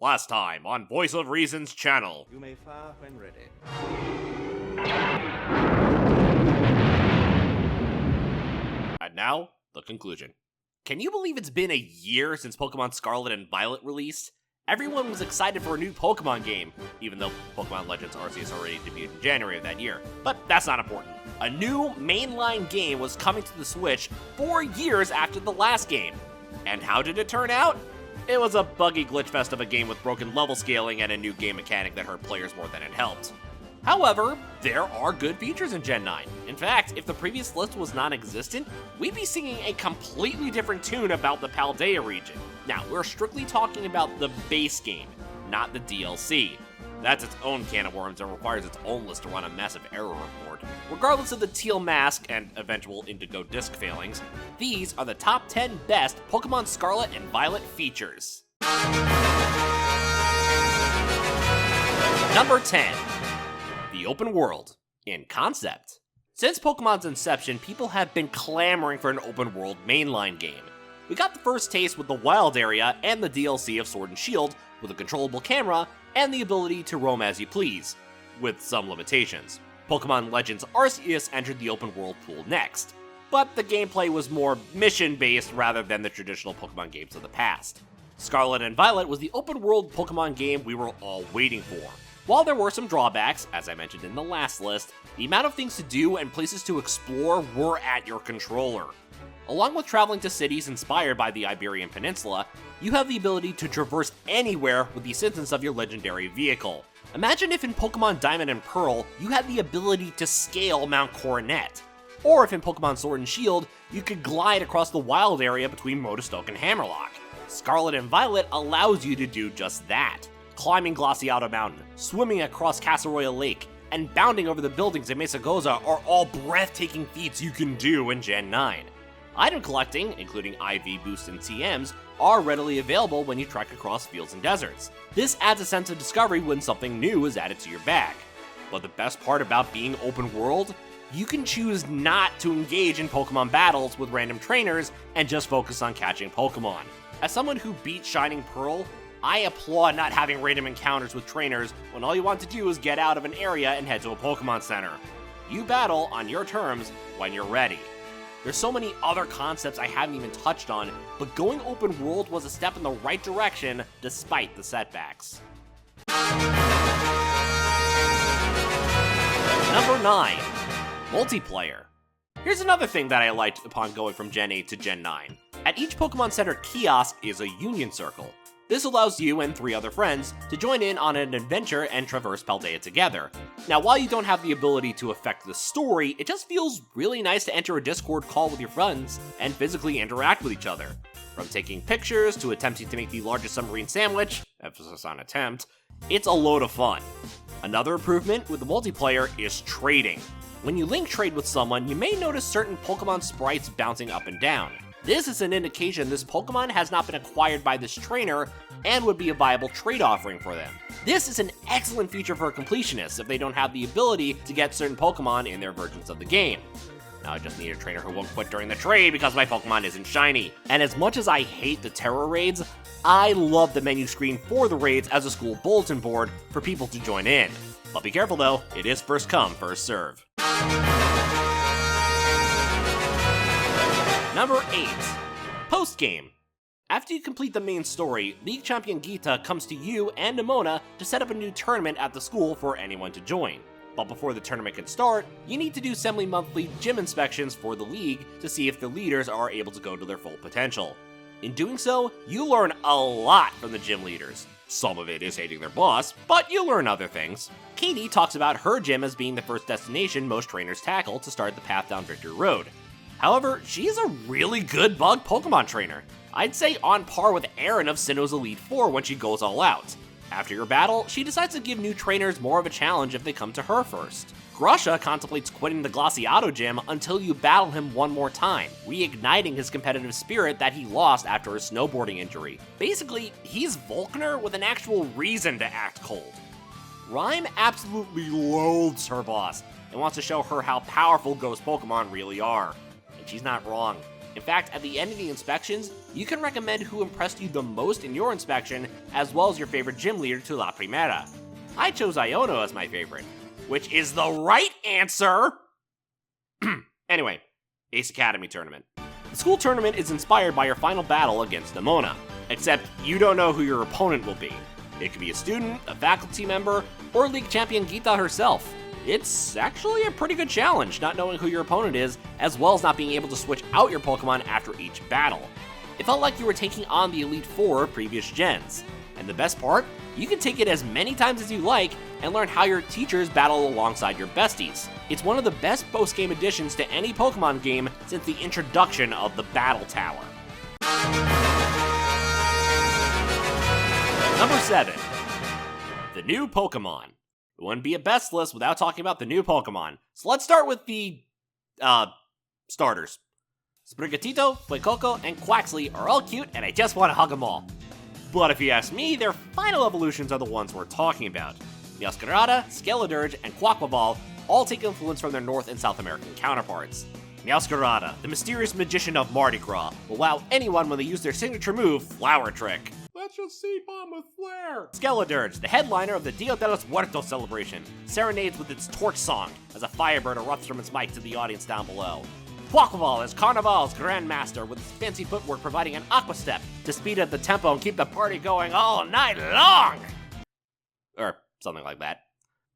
Last time on Voice of Reason's channel. You may fire when ready. And now, the conclusion. Can you believe it's been a year since Pokemon Scarlet and Violet released? Everyone was excited for a new Pokemon game, even though Pokemon Legends Arceus already debuted in January of that year. But that's not important. A new mainline game was coming to the Switch 4 years after the last game. And how did it turn out? It was a buggy glitch fest of a game with broken level scaling and a new game mechanic that hurt players more than it helped. However, there are good features in Gen 9. In fact, if the previous list was non-existent, we'd be singing a completely different tune about the Paldea region. Now, we're strictly talking about the base game, not the DLC. That's its own can of worms and requires its own list to run a massive error report. Regardless of the teal mask and eventual indigo disc failings, these are the top 10 best Pokemon Scarlet and Violet features. Number 10. The open world, in concept. Since Pokemon's inception, people have been clamoring for an open world mainline game. We got the first taste with the Wild Area and the DLC of Sword and Shield, with a controllable camera and the ability to roam as you please, with some limitations. Pokemon Legends Arceus entered the open world pool next, but the gameplay was more mission-based rather than the traditional Pokemon games of the past. Scarlet and Violet was the open world Pokemon game we were all waiting for. While there were some drawbacks, as I mentioned in the last list, the amount of things to do and places to explore were at your controller. Along with traveling to cities inspired by the Iberian Peninsula, you have the ability to traverse anywhere with the assistance of your legendary vehicle. Imagine if in Pokemon Diamond and Pearl, you had the ability to scale Mount Coronet. Or if in Pokemon Sword and Shield, you could glide across the wild area between Motostoke and Hammerlock. Scarlet and Violet allows you to do just that. Climbing Glaciato Mountain, swimming across Castle Royale Lake, and bounding over the buildings in Mesagoza are all breathtaking feats you can do in Gen 9. Item collecting, including IV boosts and TMs, are readily available when you trek across fields and deserts. This adds a sense of discovery when something new is added to your bag. But the best part about being open world? You can choose not to engage in Pokemon battles with random trainers and just focus on catching Pokemon. As someone who beat Shining Pearl, I applaud not having random encounters with trainers when all you want to do is get out of an area and head to a Pokemon Center. You battle on your terms when you're ready. There's so many other concepts I haven't even touched on, but going open world was a step in the right direction despite the setbacks. Number 9. Multiplayer. Here's another thing that I liked upon going from Gen 8 to Gen 9. At each Pokemon Center kiosk is a Union Circle. This allows you and 3 other friends to join in on an adventure and traverse Paldea together. Now, while you don't have the ability to affect the story, it just feels really nice to enter a Discord call with your friends and physically interact with each other. From taking pictures to attempting to make the largest submarine sandwich, emphasis on attempt, it's a load of fun. Another improvement with the multiplayer is trading. When you link trade with someone, you may notice certain Pokemon sprites bouncing up and down. This is an indication this Pokemon has not been acquired by this trainer and would be a viable trade offering for them. This is an excellent feature for completionists if they don't have the ability to get certain Pokemon in their versions of the game. Now I just need a trainer who won't quit during the trade because my Pokemon isn't shiny. And as much as I hate the Terror raids, I love the menu screen for the raids as a school bulletin board for people to join in. But be careful though, it is first come, first serve. Number 8. Post-game. After you complete the main story, League Champion Gita comes to you and Nimona to set up a new tournament at the school for anyone to join. But before the tournament can start, you need to do semi-monthly gym inspections for the league to see if the leaders are able to go to their full potential. In doing so, you learn a lot from the gym leaders. Some of it is hating their boss, but you learn other things. Katie talks about her gym as being the first destination most trainers tackle to start the path down Victory Road. However, she is a really good bug Pokemon trainer. I'd say on par with Erin of Sinnoh's Elite Four when she goes all out. After your battle, she decides to give new trainers more of a challenge if they come to her first. Grusha contemplates quitting the Glaciato gym until you battle him one more time, reigniting his competitive spirit that he lost after his snowboarding injury. Basically, he's Volkner with an actual reason to act cold. Rhyme absolutely loathes her boss and wants to show her how powerful ghost Pokemon really are. And she's not wrong. In fact, at the end of the inspections, you can recommend who impressed you the most in your inspection, as well as your favorite gym leader to La Primera. I chose Iono as my favorite, which is the right answer! Anyway, Ace Academy Tournament. The school tournament is inspired by your final battle against Nemona, except you don't know who your opponent will be. It could be a student, a faculty member, or League Champion Geeta herself. It's actually a pretty good challenge, not knowing who your opponent is, as well as not being able to switch out your Pokemon after each battle. It felt like you were taking on the Elite Four of previous gens. And the best part? You can take it as many times as you like and learn how your teachers battle alongside your besties. It's one of the best post-game additions to any Pokemon game since the introduction of the Battle Tower. Number 7. The new Pokemon. It wouldn't be a best list without talking about the new Pokemon. So let's start with the, starters. Sprigatito, Fuecoco, and Quaxly are all cute and I just want to hug them all. But if you ask me, their final evolutions are the ones we're talking about. Meowscarada, Skeledirge, and Quaquaval all take influence from their North and South American counterparts. Meowscarada, the mysterious magician of Mardi Gras, will wow anyone when they use their signature move, Flower Trick. Let's just see bomb with flair! Skeledirge, the headliner of the Dia de los Muertos celebration, serenades with its torch song as a firebird erupts from its mic to the audience down below. Quaquaval is Carnival's grandmaster with its fancy footwork providing an aqua step to speed up the tempo and keep the party going all night long! Or something like that.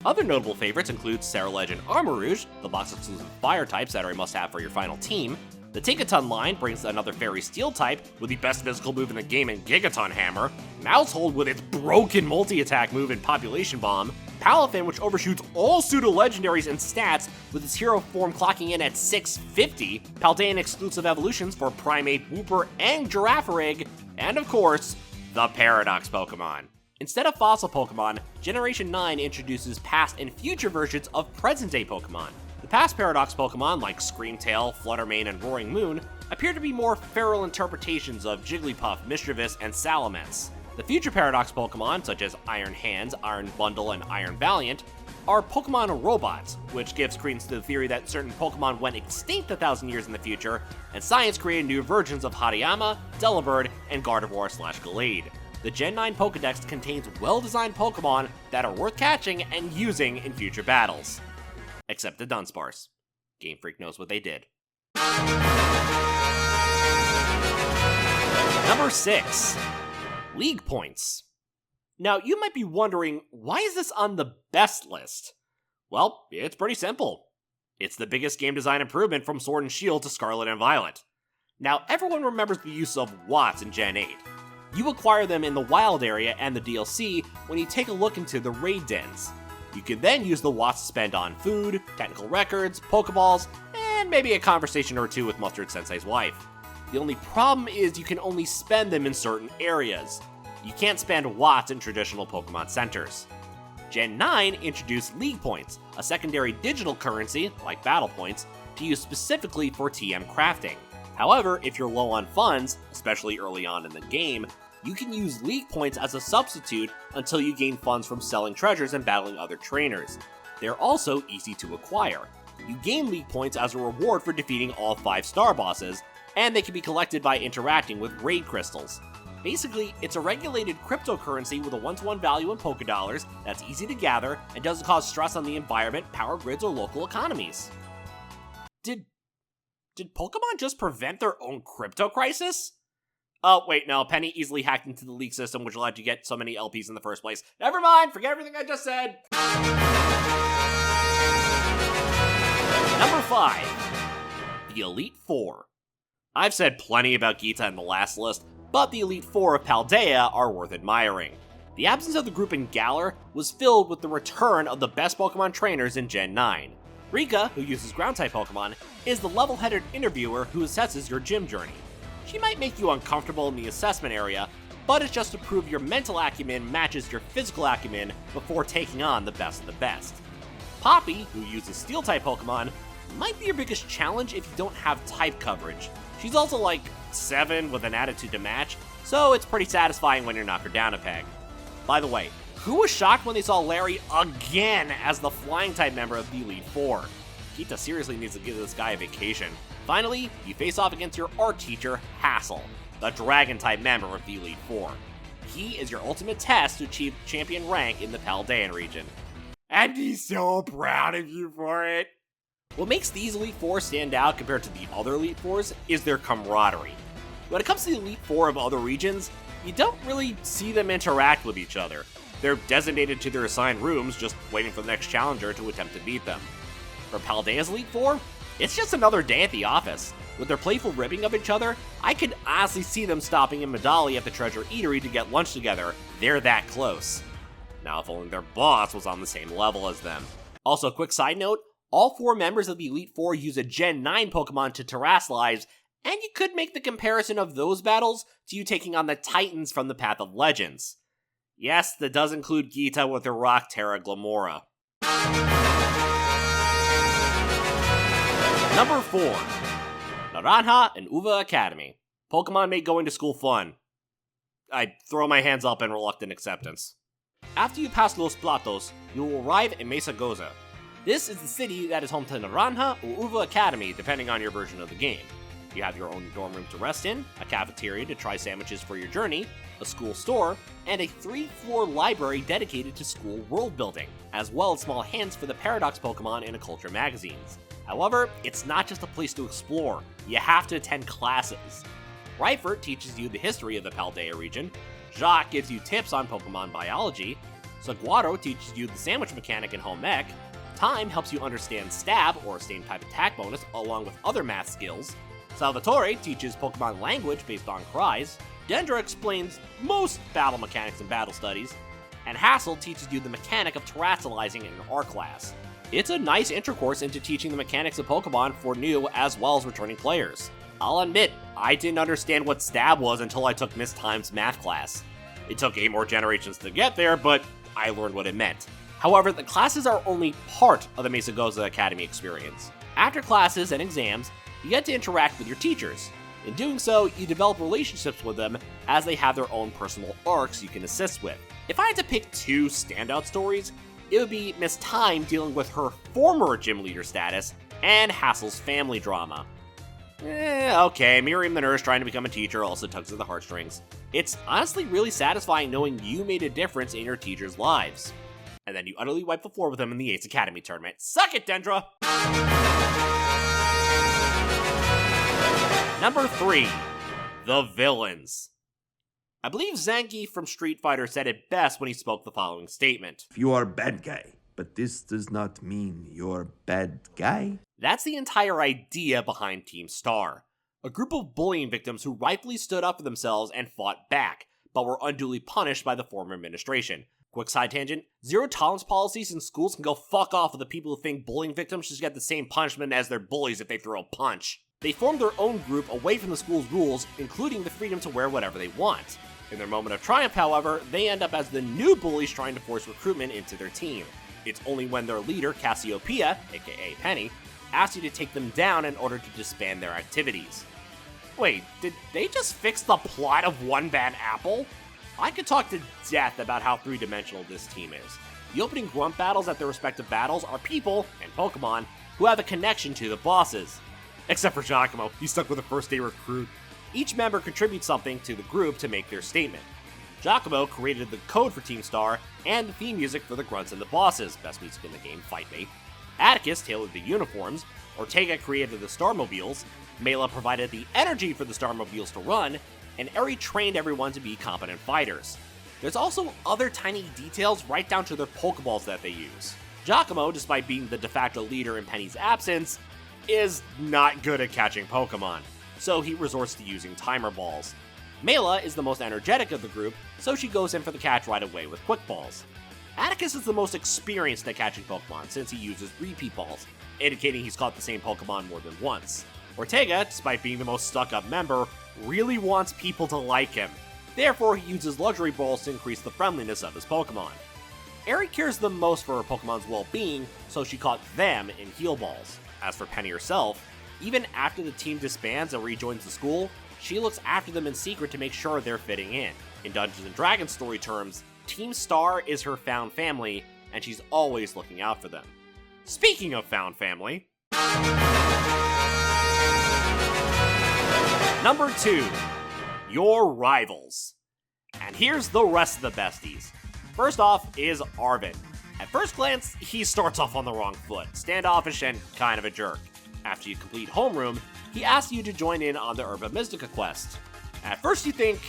Other notable favorites include Ceruledge and Armarouge, the box-exclusive fire types that are a must-have for your final team. The Tinkaton line brings another Fairy Steel type with the best physical move in the game in Gigaton Hammer, Maushold with its broken multi-attack move in Population Bomb, Palafin which overshoots all pseudo-legendaries and stats with its hero form clocking in at 650, Paldean exclusive evolutions for Primate, Wooper, and Girafarig, and of course, the Paradox Pokemon. Instead of fossil Pokemon, Generation 9 introduces past and future versions of present-day Pokemon. The past Paradox Pokemon, like Screamtail, Fluttermane, and Roaring Moon, appear to be more feral interpretations of Jigglypuff, Mischievous, and Salamence. The future Paradox Pokemon, such as Iron Hands, Iron Bundle, and Iron Valiant, are Pokemon robots, which gives credence to the theory that certain Pokemon went extinct 1,000 years in the future, and science created new versions of Hariyama, Delibird, and Gardevoir/Gallade. The Gen 9 Pokedex contains well-designed Pokemon that are worth catching and using in future battles. Except the Dunsparce. Game Freak knows what they did. Number 6. League Points. Now, you might be wondering, why is this on the best list? Well, it's pretty simple. It's the biggest game design improvement from Sword and Shield to Scarlet and Violet. Now, everyone remembers the use of Watts in Gen 8. You acquire them in the Wild area and the DLC when you take a look into the raid dens. You can then use the Watts to spend on food, technical records, Pokeballs, and maybe a conversation or two with Mustard Sensei's wife. The only problem is you can only spend them in certain areas. You can't spend Watts in traditional Pokemon centers. Gen 9 introduced League Points, a secondary digital currency, like Battle Points, to use specifically for TM crafting. However, if you're low on funds, especially early on in the game, you can use League Points as a substitute until you gain funds from selling treasures and battling other trainers. They're also easy to acquire. You gain League Points as a reward for defeating all 5 star bosses, and they can be collected by interacting with raid crystals. Basically, it's a regulated cryptocurrency with a 1-to-1 value in Pokédollars that's easy to gather and doesn't cause stress on the environment, power grids, or local economies. Did Pokemon just prevent their own crypto crisis? Oh, wait, no, Penny easily hacked into the league system, which allowed you to get so many LPs in the first place. Never mind, forget everything I just said! Number 5. The Elite Four. I've said plenty about Geeta in the last list, but the Elite Four of Paldea are worth admiring. The absence of the group in Galar was filled with the return of the best Pokemon trainers in Gen 9. Rika, who uses Ground-type Pokemon, is the level-headed interviewer who assesses your gym journey. She might make you uncomfortable in the assessment area, but it's just to prove your mental acumen matches your physical acumen before taking on the best of the best. Poppy, who uses Steel-type Pokemon, might be your biggest challenge if you don't have type coverage. She's also like 7 with an attitude to match, so it's pretty satisfying when you knock her down a peg. By the way, who was shocked when they saw Larry again as the Flying-type member of the Elite Four? Geeta seriously needs to give this guy a vacation. Finally, you face off against your art teacher, Hassel, the Dragon-type member of the Elite Four. He is your ultimate test to achieve champion rank in the Paldean region. I'd be so proud of you for it. What makes these Elite Four stand out compared to the other Elite Fours is their camaraderie. When it comes to the Elite Four of other regions, you don't really see them interact with each other. They're designated to their assigned rooms, just waiting for the next challenger to attempt to beat them. For Paldea's Elite Four, it's just another day at the office. With their playful ribbing of each other, I could honestly see them stopping in Medali at the Treasure Eatery to get lunch together. They're that close. Now, if only their boss was on the same level as them. Also, quick side note, all 4 members of the Elite Four use a Gen 9 Pokemon to terastallize, and you could make the comparison of those battles to you taking on the Titans from the Path of Legends. Yes, that does include Gita with her Rock Terra Glamora. Number 4. Naranja and Uva Academy. Pokemon made going to school fun. I throw my hands up in reluctant acceptance. After you pass Los Platos, you will arrive in Mesa Goza. This is the city that is home to Naranja or Uva Academy, depending on your version of the game. You have your own dorm room to rest in, a cafeteria to try sandwiches for your journey, a school store, and a 3-floor library dedicated to school world building, as well as small hints for the Paradox Pokemon and Culture magazines. However, it's not just a place to explore, you have to attend classes. Reifert teaches you the history of the Paldea region, Jacques gives you tips on Pokemon biology, Saguaro teaches you the sandwich mechanic in home ec, Time helps you understand stab or same type attack bonus along with other math skills, Salvatore teaches Pokemon language based on cries, Dendra explains most battle mechanics and battle studies, and Hassel teaches you the mechanic of terastallizing in our class. It's a nice intro course into teaching the mechanics of Pokemon for new as well as returning players. I'll admit, I didn't understand what stab was until I took Miss Time's math class. It took 8 more generations to get there, but I learned what it meant. However, the classes are only part of the Mesa Goza Academy experience. After classes and exams, you get to interact with your teachers. In doing so, you develop relationships with them as they have their own personal arcs you can assist with. If I had to pick 2 standout stories, it would be Miss Time dealing with her former gym leader status and Hassel's family drama. Okay, Miriam the nurse trying to become a teacher also tugs at the heartstrings. It's honestly really satisfying knowing you made a difference in your teachers' lives. And then you utterly wipe the floor with them in the Ace Academy tournament. Suck it, Dendra! Number 3. The Villains. I believe Zangief from Street Fighter said it best when he spoke the following statement. You are a bad guy, but this does not mean you're a bad guy. That's the entire idea behind Team Star. A group of bullying victims who rightfully stood up for themselves and fought back, but were unduly punished by the former administration. Quick side tangent, zero tolerance policies in schools can go fuck off with the people who think bullying victims should get the same punishment as their bullies if they throw a punch. They formed their own group away from the school's rules, including the freedom to wear whatever they want. In their moment of triumph, however, they end up as the new bullies trying to force recruitment into their team. It's only when their leader, Cassiopeia, aka Penny, asks you to take them down in order to disband their activities. Wait, did they just fix the plot of One Bad Apple? I could talk to death about how three-dimensional this team is. The opening grunt battles at their respective battles are people, and Pokemon, who have a connection to the bosses. Except for Giacomo, he's stuck with a first-day recruit. Each member contributes something to the group to make their statement. Giacomo created the code for Team Star and the theme music for the grunts and the bosses, best music in the game, Fight Me. Atticus tailored the uniforms, Ortega created the Starmobiles, Mela provided the energy for the Starmobiles to run, and Eri trained everyone to be competent fighters. There's also other tiny details right down to their Pokeballs that they use. Giacomo, despite being the de facto leader in Penny's absence, is not good at catching Pokemon, so he resorts to using timer balls. Mela is the most energetic of the group, so she goes in for the catch right away with Quick Balls. Atticus is the most experienced at catching Pokemon since he uses repeat balls, indicating he's caught the same Pokemon more than once. Ortega, despite being the most stuck-up member, really wants people to like him. Therefore, he uses luxury balls to increase the friendliness of his Pokemon. Eri cares the most for her Pokemon's well-being, so she caught them in heal balls. As for Penny herself, even after the team disbands and rejoins the school, she looks after them in secret to make sure they're fitting in. In Dungeons & Dragons story terms, Team Star is her found family, and she's always looking out for them. Speaking of found family... Number 2, your rivals. And here's the rest of the besties. First off is Arven. At first glance, he starts off on the wrong foot, standoffish and kind of a jerk. After you complete Homeroom, he asks you to join in on the Herba Mystica quest. At first you think,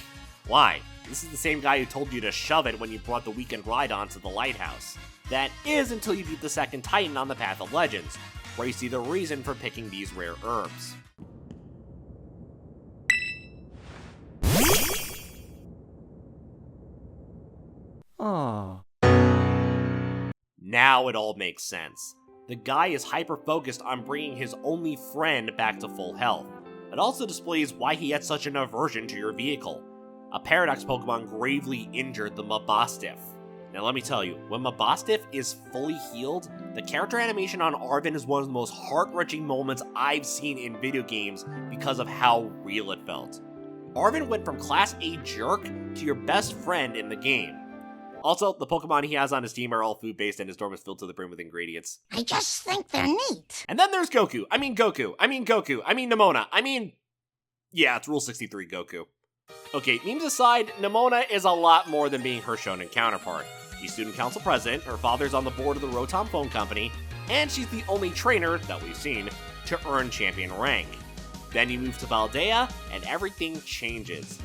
why? This is the same guy who told you to shove it when you brought the weekend ride on to the lighthouse. That is until you beat the second Titan on the Path of Legends, where you see the reason for picking these rare herbs. Aww. Now it all makes sense. The guy is hyper-focused on bringing his only friend back to full health. It also displays why he had such an aversion to your vehicle. A Paradox Pokemon gravely injured the Mabastiff. Now let me tell you, when Mabastiff is fully healed, the character animation on Arven is one of the most heart-wrenching moments I've seen in video games because of how real it felt. Arven went from Class A jerk to your best friend in the game. Also, the Pokemon he has on his team are all food-based and his dorm is filled to the brim with ingredients. I just think they're neat. And then there's Goku. I mean Nemona. Yeah, it's Rule 63 Goku. Okay, memes aside, Nemona is a lot more than being her shonen counterpart. She's student council president, her father's on the board of the Rotom Phone Company, and she's the only trainer, that we've seen, to earn champion rank. Then you move to Valdea, and everything changes.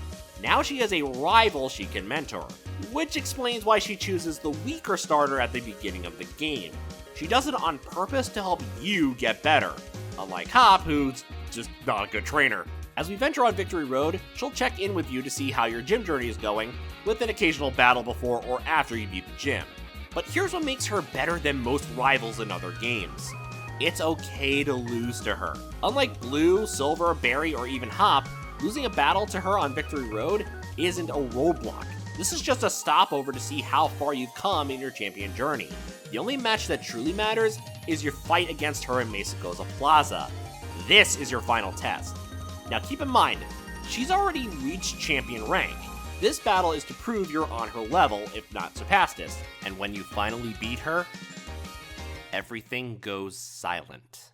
Now she has a rival she can mentor, which explains why she chooses the weaker starter at the beginning of the game. She does it on purpose to help you get better, unlike Hop, who's just not a good trainer. As we venture on Victory Road, she'll check in with you to see how your gym journey is going, with an occasional battle before or after you beat the gym. But here's what makes her better than most rivals in other games. It's okay to lose to her. Unlike Blue, Silver, Berry, or even Hop, losing a battle to her on Victory Road isn't a roadblock. This is just a stopover to see how far you've come in your champion journey. The only match that truly matters is your fight against her in Mesagoza Plaza. This is your final test. Now keep in mind, she's already reached champion rank. This battle is to prove you're on her level, if not surpass this. And when you finally beat her, everything goes silent.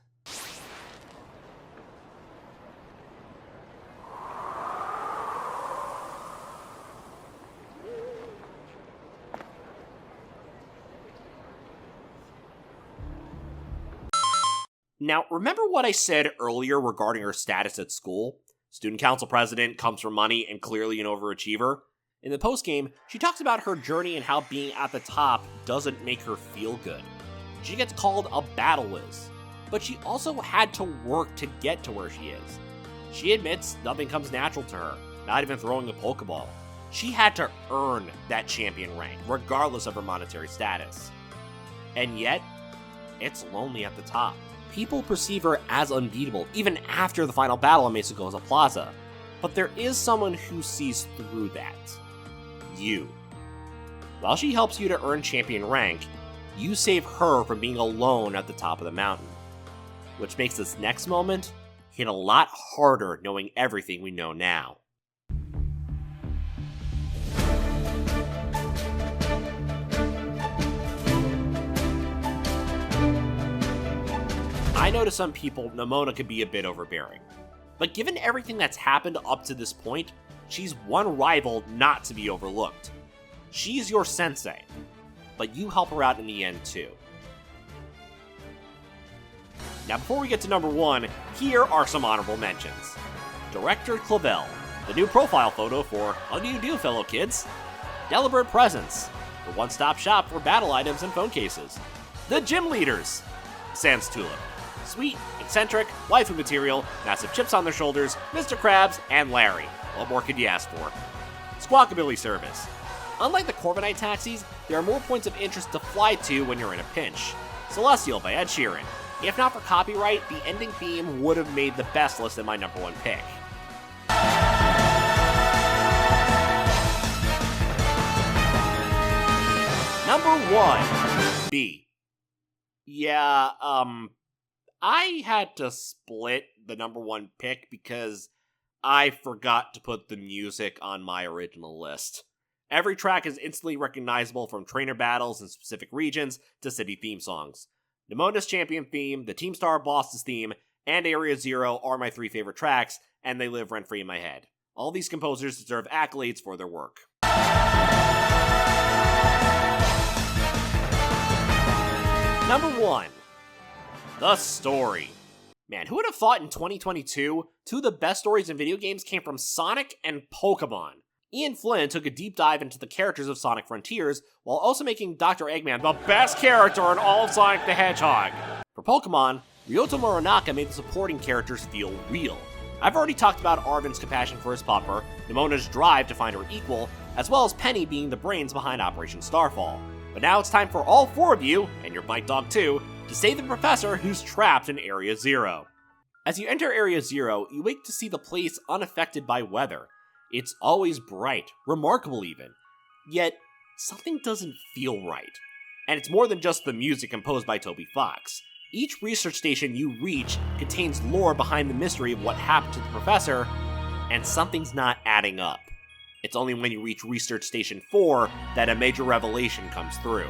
Now, remember what I said earlier regarding her status at school? Student council president, comes from money, and clearly an overachiever. In the postgame, she talks about her journey and how being at the top doesn't make her feel good. She gets called a battle whiz, but she also had to work to get to where she is. She admits nothing comes natural to her, not even throwing a Pokeball. She had to earn that champion rank, regardless of her monetary status. And yet, it's lonely at the top. People perceive her as unbeatable, even after the final battle on Mesagoza Plaza. But there is someone who sees through that. You. While she helps you to earn champion rank, you save her from being alone at the top of the mountain. Which makes this next moment hit a lot harder knowing everything we know now. I know to some people, Nemona could be a bit overbearing. But given everything that's happened up to this point, she's one rival not to be overlooked. She's your sensei, but you help her out in the end too. Now before we get to number 1, here are some honorable mentions. Director Clavel, the new profile photo for How Do You Do, Fellow Kids? Delibird Presents, the one-stop shop for battle items and phone cases. The Gym Leaders, Sans Tulip. Sweet, eccentric, waifu material, massive chips on their shoulders, Mr. Krabs, and Larry. What more could you ask for? Squawkabilly Service. Unlike the Corviknight taxis, there are more points of interest to fly to when you're in a pinch. Celestial by Ed Sheeran. If not for copyright, the ending theme would have made the best list in my number 1 pick. Number 1, B. Yeah, I had to split the number 1 pick because I forgot to put the music on my original list. Every track is instantly recognizable, from trainer battles in specific regions to city theme songs. Nemona's champion theme, the Team Star Boss's theme, and Area Zero are my 3 favorite tracks, and they live rent-free in my head. All these composers deserve accolades for their work. Number 1. The story. Man, who would have thought in 2022, two of the best stories in video games came from Sonic and Pokémon? Ian Flynn took a deep dive into the characters of Sonic Frontiers, while also making Dr. Eggman the best character in all of Sonic the Hedgehog. For Pokémon, Ryota Muranaka made the supporting characters feel real. I've already talked about Arven's compassion for his pupper, Nemona's drive to find her equal, as well as Penny being the brains behind Operation Starfall. But now it's time for all 4 of you, and your bite dog too, to save the professor who's trapped in Area Zero. As you enter Area Zero, you wake to see the place unaffected by weather. It's always bright, remarkable even. Yet, something doesn't feel right. And it's more than just the music composed by Toby Fox. Each research station you reach contains lore behind the mystery of what happened to the professor, and something's not adding up. It's only when you reach Research Station 4 that a major revelation comes through.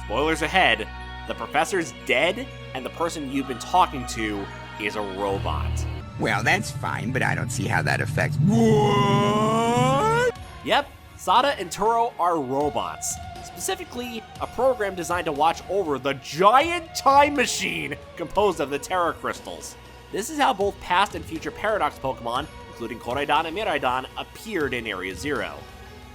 Spoilers ahead, the professor's dead, and the person you've been talking to is a robot. Well, that's fine, but I don't see how that affects... What? Yep, Sada and Turo are robots. Specifically, a program designed to watch over the giant time machine composed of the Terra Crystals. This is how both past and future Paradox Pokemon, including Koraidon and Miraidon, appeared in Area Zero.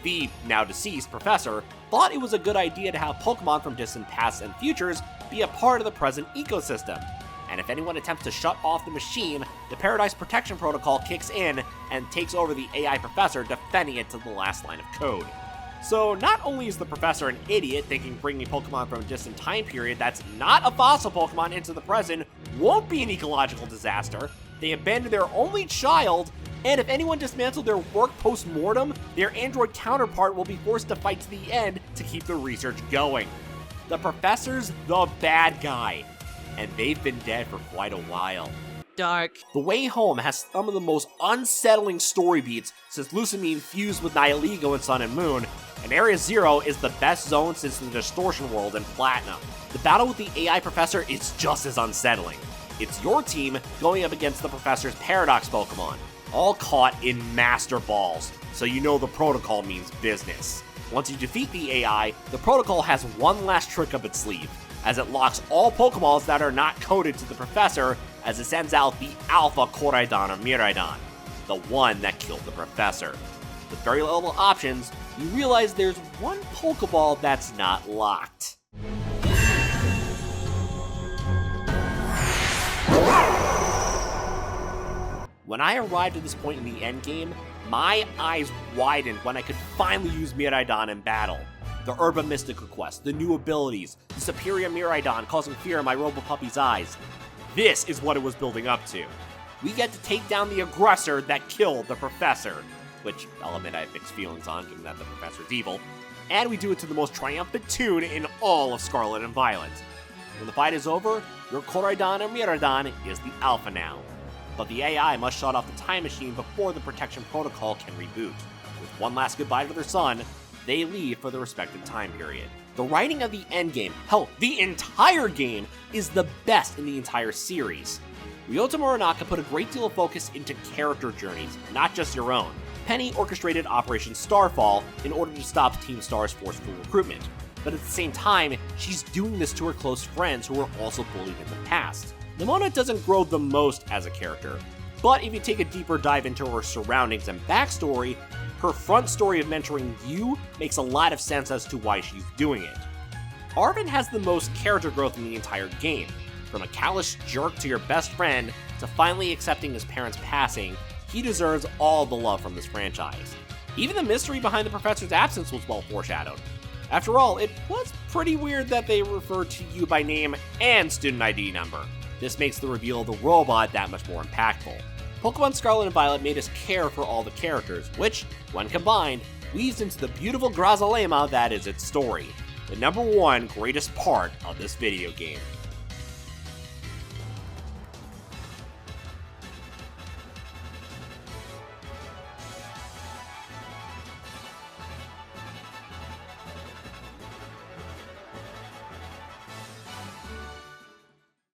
The now-deceased professor thought it was a good idea to have Pokemon from distant pasts and futures be a part of the present ecosystem. And if anyone attempts to shut off the machine, the Paradise Protection Protocol kicks in and takes over the AI professor, defending it to the last line of code. So not only is the professor an idiot thinking bringing Pokemon from a distant time period that's not a fossil Pokemon into the present won't be an ecological disaster, they abandoned their only child, and if anyone dismantled their work post-mortem, their android counterpart will be forced to fight to the end to keep the research going. The professor's the bad guy, and they've been dead for quite a while. Dark. The Way Home has some of the most unsettling story beats since Lusamine fused with Nihilego in Sun and Moon, and Area Zero is the best zone since the Distortion World in Platinum. The battle with the AI Professor is just as unsettling. It's your team going up against the Professor's Paradox Pokemon, all caught in Master Balls, so you know the protocol means business. Once you defeat the AI, the protocol has one last trick up its sleeve, as it locks all Pokeballs that are not coded to the Professor as it sends out the Alpha Koraidon or Miraidon, the one that killed the Professor. With very little options, you realize there's one Pokeball that's not locked. When I arrived at this point in the endgame, my eyes widened when I could finally use Miraidon in battle. The Herba Mystica quest, the new abilities, the superior Miraidon causing fear in my Robopuppy's eyes. This is what it was building up to. We get to take down the aggressor that killed the Professor, which I'll admit I have mixed feelings on, given that the Professor's evil, and we do it to the most triumphant tune in all of Scarlet and Violet. When the fight is over, your Koraidon or Miraidon is the Alpha now. But the AI must shut off the time machine before the protection protocol can reboot. With one last goodbye to their son, they leave for the respective time period. The writing of the endgame, hell, the entire game, is the best in the entire series. Ryota Muranaka put a great deal of focus into character journeys, not just your own. Penny orchestrated Operation Starfall in order to stop Team Star's forceful recruitment, but at the same time, she's doing this to her close friends who were also bullied in the past. Nemona doesn't grow the most as a character, but if you take a deeper dive into her surroundings and backstory, her front story of mentoring you makes a lot of sense as to why she's doing it. Arven has the most character growth in the entire game. From a callous jerk to your best friend, to finally accepting his parents' passing, he deserves all the love from this franchise. Even the mystery behind the Professor's absence was well foreshadowed. After all, it was pretty weird that they refer to you by name and student ID number. This makes the reveal of the robot that much more impactful. Pokemon Scarlet and Violet made us care for all the characters, which, when combined, weaves into the beautiful Grazalema that is its story. The #1 greatest part of this video game.